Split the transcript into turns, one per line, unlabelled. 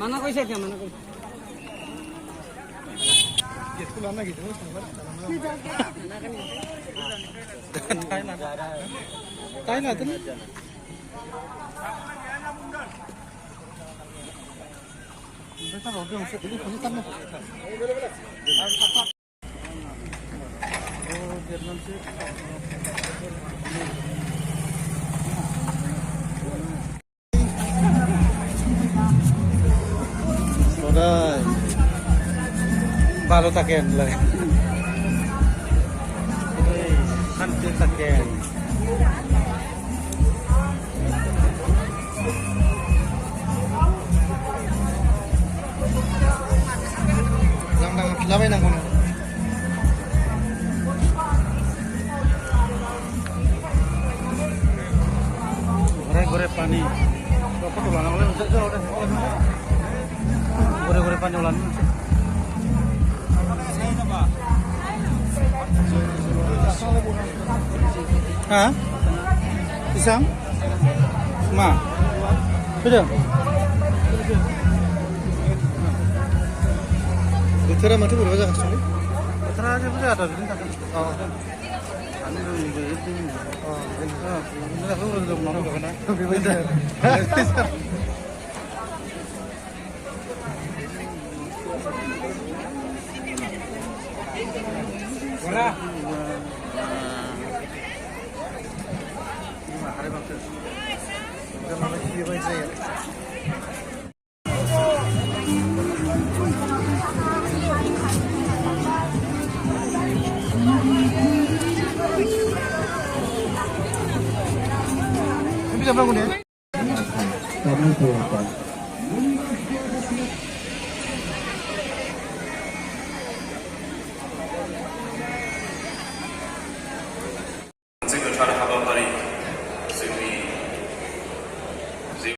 Mana কৈছে এতিয়া mana কৈছে
gitu lama gitu Thailand tuh kita rodo masuk ini kan oh Jerman sih Baru taken lah. Kan taken. Lang lamay nang kuno. Gore-gore pani. Apa tuh lang oleh udah. Gore-gore pani ulan. Hah? Pisang? Ma? Sudah? Betara mati berapa jam sini? Betara aja bisa ada di sini. Oh. Ini juga itu. Oh, ini aku belum nongol kena. Beda. Wala. Bisa bangun ya?